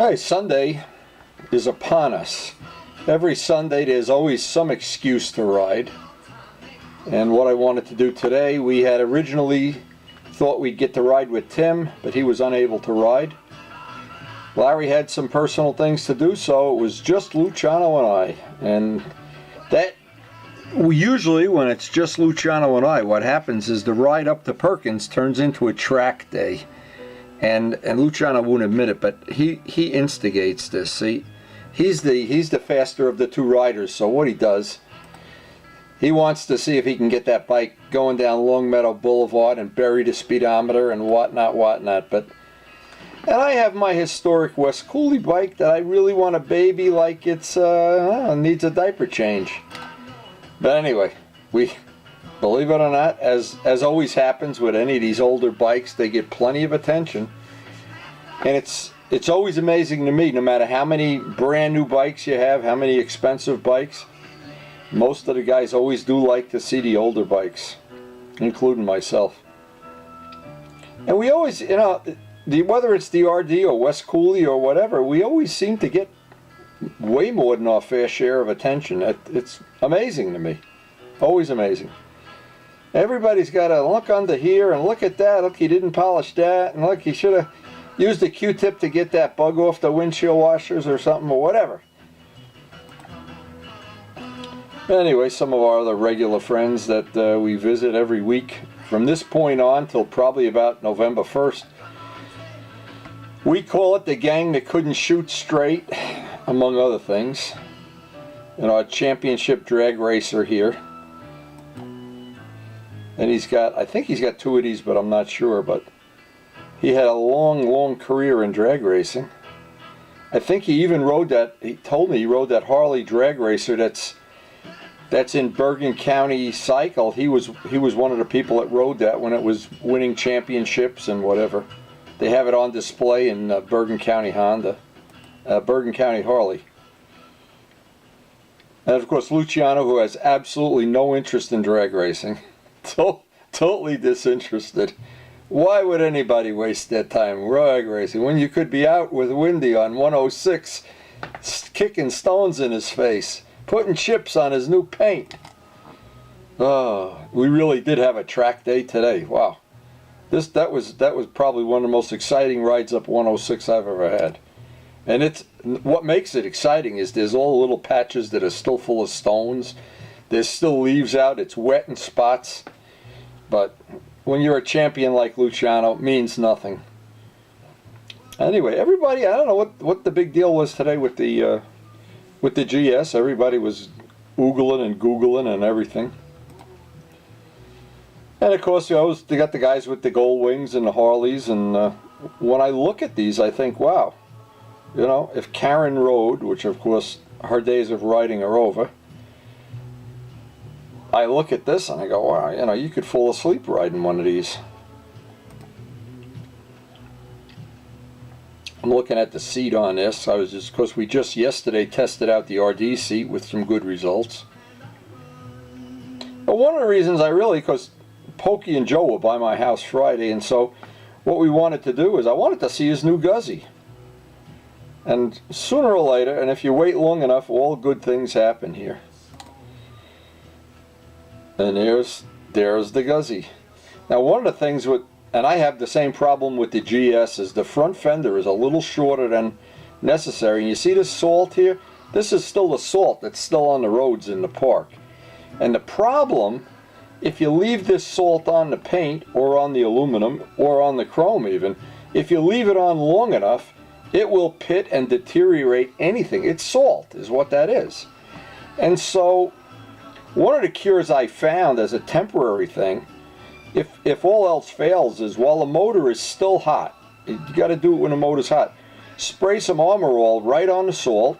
Hi, Sunday is upon us. Every Sunday there's always some excuse to ride. And what I wanted to do today, we had originally thought we'd get to ride with Tim, but he was unable to ride. Larry had some personal things to do, so it was just Luciano and I. And that, usually when it's just Luciano and I, what happens is the ride up to Perkins turns into a track day. And Luciano won't admit it, but he instigates this. See, he's the faster of the two riders. So what he does, he wants to see if he can get that bike going down Long Meadow Boulevard and bury the speedometer and whatnot. But and I have my historic West Cooley bike that I really want to baby like it's needs a diaper change. But anyway, believe it or not, as always happens with any of these older bikes, they get plenty of attention. And it's always amazing to me, no matter how many brand new bikes you have, how many expensive bikes, most of the guys always do like to see the older bikes, including myself. And we always, you know, whether it's the RD or West Cooley or whatever, we always seem to get way more than our fair share of attention. It's amazing to me. Always amazing. Everybody's got to look under here and look at that. Look, he didn't polish that. And look, he should have used a Q-tip to get that bug off the windshield washers or something or whatever. Anyway, some of our other regular friends that we visit every week from this point on till probably about November 1st. We call it the gang that couldn't shoot straight, among other things. And our championship drag racer here. And he's got, I think he's got two of these, but I'm not sure. But he had a long career in drag racing. I think he even rode that, he told me he rode that Harley drag racer that's in Bergen County Cycle. He was one of the people that rode that when it was winning championships and whatever. They have it on display in Bergen County Bergen County Harley. And of course Luciano, who has absolutely no interest in drag racing. Totally disinterested. Why would anybody waste their time drag racing when you could be out with Windy on 106 kicking stones in his face, putting chips on his new paint? Oh, we really did have a track day today. Wow. That was probably one of the most exciting rides up 106 I've ever had. And what makes it exciting is there's all the little patches that are still full of stones. There's still leaves out. It's wet in spots. But when you're a champion like Luciano, it means nothing. Anyway, everybody, I don't know what the big deal was today with the GS. Everybody was oogling and googling and everything. And of course, they got the guys with the gold wings and the Harleys. And when I look at these, I think, wow, you know, if Karen rode, which of course her days of riding are over, I look at this and I go, wow, you know, you could fall asleep riding one of these. I'm looking at the seat on this. Because we just yesterday tested out the RD seat with some good results. But one of the reasons because Pokey and Joe were by my house Friday, and so what we wanted to do is I wanted to see his new GUZZI. And sooner or later, and if you wait long enough, all good things happen here. And there's the GUZZI. Now one of the things and I have the same problem with the GS, is the front fender is a little shorter than necessary. And you see this salt here? This is still the salt that's still on the roads in the park. And the problem, if you leave this salt on the paint or on the aluminum or on the chrome even, if you leave it on long enough, it will pit and deteriorate anything. It's salt is what that is. And so one of the cures I found as a temporary thing, if all else fails, is while the motor is still hot, you got to do it when the motor's hot, spray some Armor All right on the salt,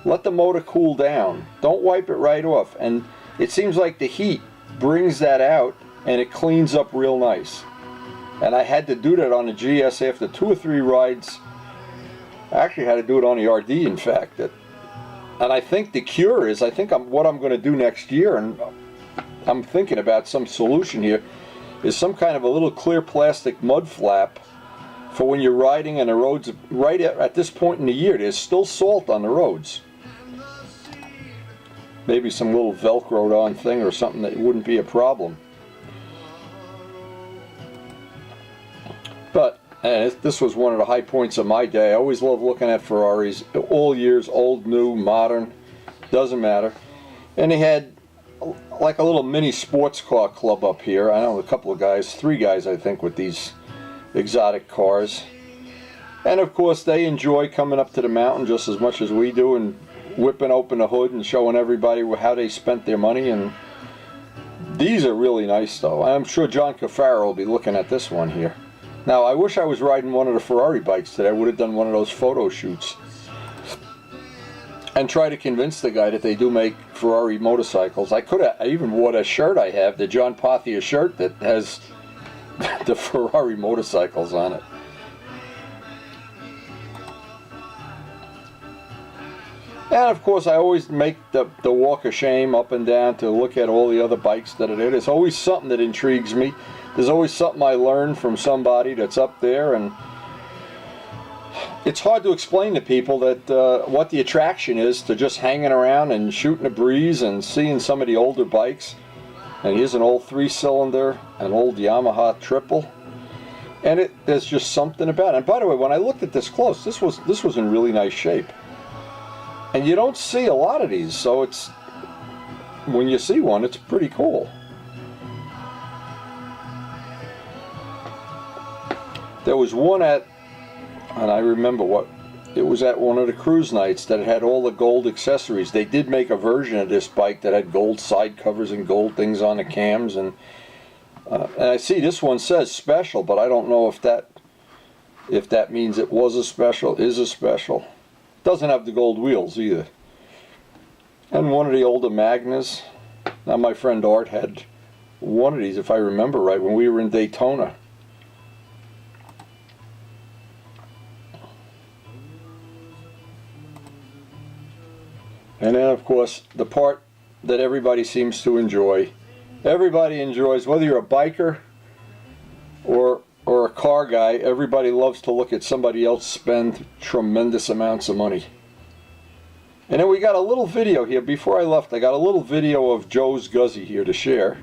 let the motor cool down, don't wipe it right off, and it seems like the heat brings that out and it cleans up real nice. And I had to do that on the GS after 2 or 3 rides. I actually had to do it on the RD, in fact. And I think the cure is, what I'm going to do next year, and I'm thinking about some solution here, is some kind of a little clear plastic mud flap for when you're riding and the roads, right at this point in the year, there's still salt on the roads. Maybe some little Velcroed on thing or something that wouldn't be a problem. But this was one of the high points of my day. I always love looking at Ferraris, all years, old, new, modern, doesn't matter. And they had like a little mini sports car club up here. I know a couple of guys, 3 guys I think, with these exotic cars. And of course they enjoy coming up to the mountain just as much as we do and whipping open the hood and showing everybody how they spent their money. And these are really nice though. I'm sure John Cafaro will be looking at this one here. Now I wish I was riding one of the Ferrari bikes today. I would have done one of those photo shoots and try to convince the guy that they do make Ferrari motorcycles. I even wore a shirt I have, the John Parthia shirt that has the Ferrari motorcycles on it. And of course I always make the walk of shame up and down to look at all the other bikes that are there. There's always something that intrigues me. There's always something I learned from somebody that's up there, and it's hard to explain to people that what the attraction is to just hanging around and shooting a breeze and seeing some of the older bikes. And here's an old 3-cylinder, an old Yamaha triple, and there's just something about it. And by the way, when I looked at this close, this was in really nice shape. And you don't see a lot of these, so it's, when you see one, it's pretty cool. There was one at, and I remember what, it was at one of the cruise nights that had all the gold accessories. They did make a version of this bike that had gold side covers and gold things on the cams, and I see this one says special, but I don't know if that means it was a special, is a special. Doesn't have the gold wheels either. And one of the older Magnas. Now my friend Art had one of these, if I remember right, when we were in Daytona. And then of course the part that everybody seems to enjoy. Everybody enjoys, whether you're a biker or a car guy, everybody loves to look at somebody else spend tremendous amounts of money. And then we got a little video here. Before I left, I got a little video of Joe's GUZZI here to share.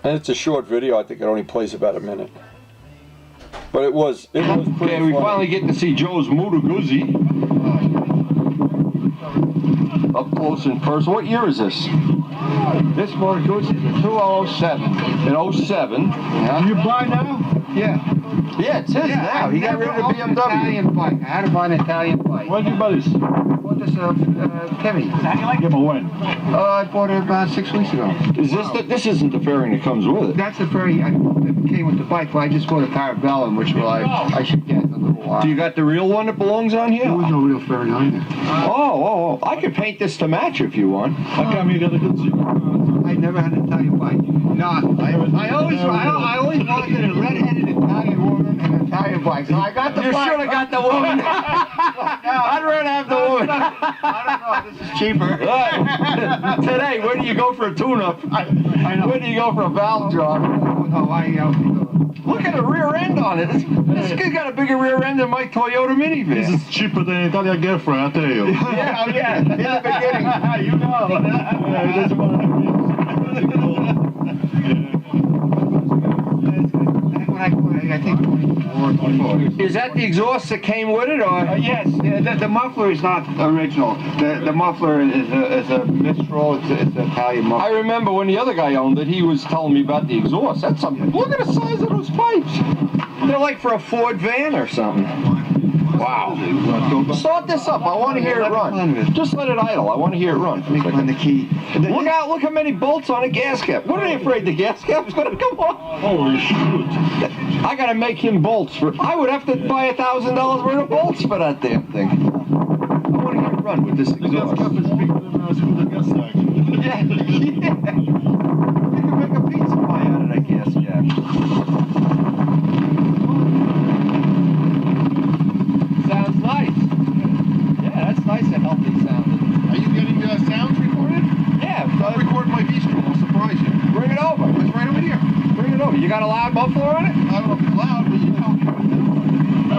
And it's a short video. I think it only plays about a minute. But it was pretty okay, we finally get to see Joe's Motor GUZZI up close and personal. What year is this? This Motor GUZZI is a 2007. In 07. Yeah. You buy now? Yeah. Yeah, it's his now. He got rid of the BMW. Italian bike. I had to buy an Italian bike. Where did you buy this? I bought this Timmy. Yeah, but when? I bought it about 6 weeks ago. Is this isn't the fairing that comes with it? That's the fairing that came with the bike, but I just bought a Carabellum, which I should get in a little while. Do you got the real one that belongs on here? There was no real fairing on there. Oh, I could paint this to match if you want. How come you got a GUZZI? I never had an Italian bike. No, I always wanted a red-headed Italian woman and an Italian bike. So I got the You bike. should have got the woman. I'd rather have the woman. I don't know. This is cheaper. Today, where do you go for a tune-up? I know. Where do you go for a valve job? Look at the rear end on it. This kid's got a bigger rear end than my Toyota minivan. This is cheaper than Italian girlfriend, I tell you. Yeah. In the beginning. You know. Yeah, he doesn't want to I think 24. Is that the exhaust that came with it, or? Yes, the muffler is not original. The muffler is a Mistral. It's an Italian muffler. I remember when the other guy owned it, he was telling me about the exhaust. That's something. Look at the size of those pipes. They're like for a Ford van or something. Wow. Start this up. I want to hear it run. Just let it idle. I want to hear it run. Let me find the key. Look out. Look how many bolts on a gas cap. What are they afraid the gas cap's going to come off? Holy shoot. I got to make him bolts for. I would have to buy $1,000 worth of bolts for that damn thing. I want to hear it run with this The gas exhaust. cap is bigger than a scooter gas tank. Yeah. You can make a pizza pie out of that gas cap. Sounds nice. Yeah, that's nice and healthy sounding. Are you getting sounds recorded? Yeah, I'll record my V-string. I'll surprise you. bring it over. It's right over here. Bring it over. You got a loud muffler on it? I don't know if it's loud, but you tell me what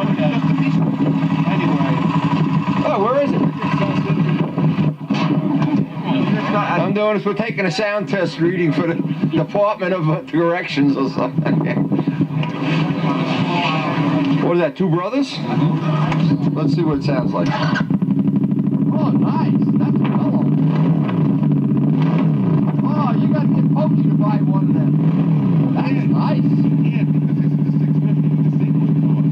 it is. Just a piece of it. Anyway. Oh, where is it? I'm doing this. We're taking a sound test reading for the Department of Corrections or something. What is that, Two Brothers? Let's see what it sounds like. Oh, nice. That's mellow. Oh, you got to get Pokey to buy one of them. That's nice. Yeah, because this is the 650 with the single exhaust.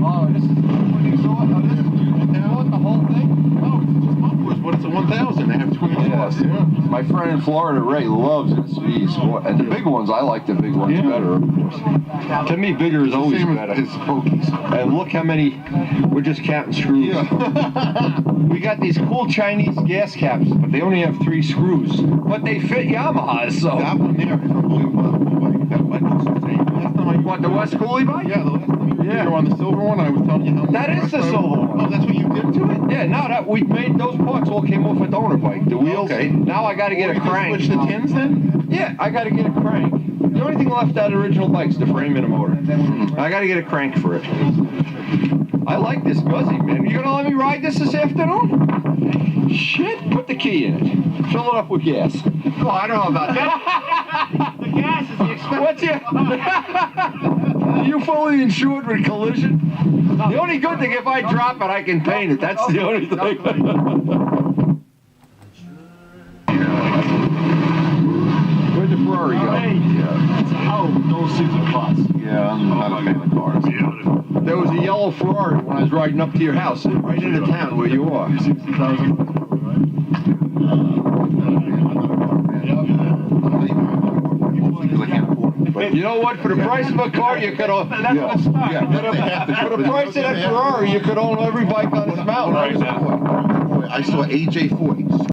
Oh, this is the exhaust. Oh, this is the whole thing? No, it's just mufflers, but it's a 1000. They have twin exhausts. Yeah. My friend in Florida, Ray, loves these. And the big ones, I like the big ones better, of course. To me, bigger is always Same better. as Pokies. And look how many, we're just counting screws. Yeah. We got these cool Chinese gas caps, but they only have 3 screws. But they fit Yamahas, so. That one there is unbelievable. That bike looks insane. Last time I What, the West Cooley bike? Yeah, the last time you were Yeah. here on the silver one, I was telling you how much. That is the silver one. Oh, that's what you did to it? Yeah, no, that we made those parts all came off a donor bike. The wheels. Okay. Now I got to get a You just crank. switch the tins then? Yeah, I got to get a crank. The only thing left out of the original bike's the frame and the motor. I got to get a crank for it. I like this GUZZI, man. You gonna let me ride this afternoon? Shit, put the key in it. Fill it up with gas. Oh, I don't know about that. The gas is the expensive. What's your... Are you fully insured with collision? The only good thing, if I drop it, I can paint it. That's the only thing. Where'd the Ferrari go? Oh, those things are bus. Yeah, I'm not a fan of cars. There was a yellow Ferrari when I was riding up to your house, right into town where you are. 60,000. You know what? For the price of a car, you could own. For the price of that Ferrari, you could own every bike on this mountain. I saw AJ40.